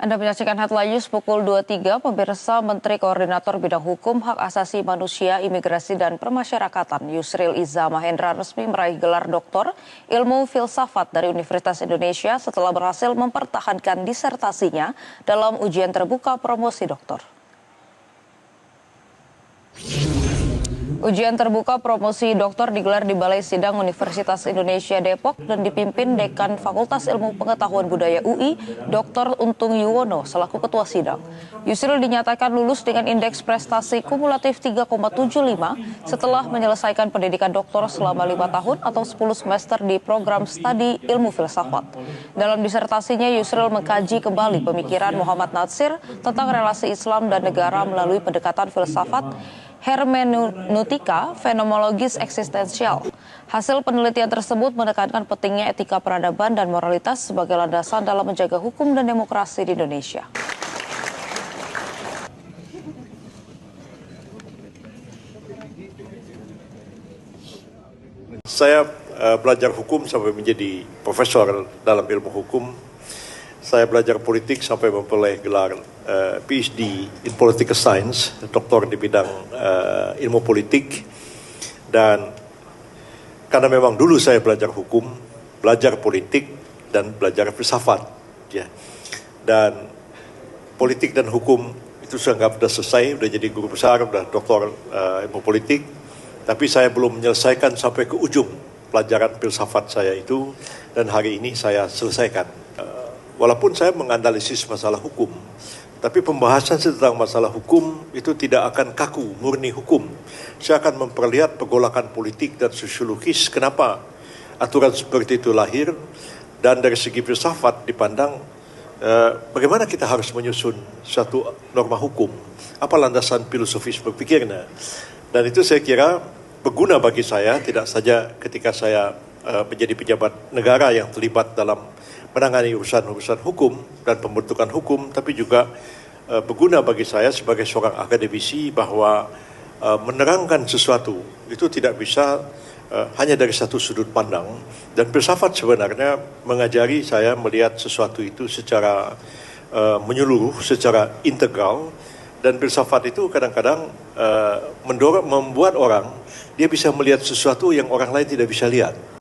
Anda menyaksikan Headline News pukul 23, pemirsa. Menteri Koordinator Bidang Hukum, Hak Asasi Manusia, Imigrasi dan Permasyarakatan Yusril Iza Mahendra resmi meraih gelar doktor ilmu filsafat dari Universitas Indonesia setelah berhasil mempertahankan disertasinya dalam ujian terbuka promosi doktor. Ujian terbuka promosi doktor digelar di Balai Sidang Universitas Indonesia Depok dan dipimpin Dekan Fakultas Ilmu Pengetahuan Budaya UI, Dr. Untung Yuwono selaku Ketua Sidang. Yusril dinyatakan lulus dengan indeks prestasi kumulatif 3,75 setelah menyelesaikan pendidikan doktor selama 5 tahun atau 10 semester di program studi ilmu filsafat. Dalam disertasinya, Yusril mengkaji kembali pemikiran Muhammad Natsir tentang relasi Islam dan negara melalui pendekatan filsafat hermeneutika fenomenologis eksistensial. Hasil penelitian tersebut menekankan pentingnya etika peradaban dan moralitas sebagai landasan dalam menjaga hukum dan demokrasi di Indonesia. Saya belajar hukum sampai menjadi profesor dalam ilmu hukum. Saya belajar politik sampai memperoleh gelar PhD in Political Science, doktor di bidang ilmu politik. Dan karena memang dulu saya belajar hukum, belajar politik, dan belajar filsafat. Ya. Dan politik dan hukum itu sudah selesai, sudah jadi guru besar, sudah doktor ilmu politik. Tapi saya belum menyelesaikan sampai ke ujung pelajaran filsafat saya itu, dan hari ini saya selesaikan. Walaupun saya menganalisis masalah hukum, tapi pembahasan tentang masalah hukum itu tidak akan kaku, murni hukum. Saya akan memperlihat pergolakan politik dan sosiologis kenapa aturan seperti itu lahir, dan dari segi filsafat dipandang bagaimana kita harus menyusun satu norma hukum, apa landasan filosofis berpikirnya. Dan itu saya kira berguna bagi saya, tidak saja ketika saya menjadi pejabat negara yang terlibat dalam menangani urusan-urusan hukum dan pembentukan hukum, tapi juga berguna bagi saya sebagai seorang akademisi bahwa menerangkan sesuatu itu tidak bisa hanya dari satu sudut pandang. Dan filsafat sebenarnya mengajari saya melihat sesuatu itu secara menyeluruh, secara integral. Dan filsafat itu kadang-kadang membuat orang dia bisa melihat sesuatu yang orang lain tidak bisa lihat.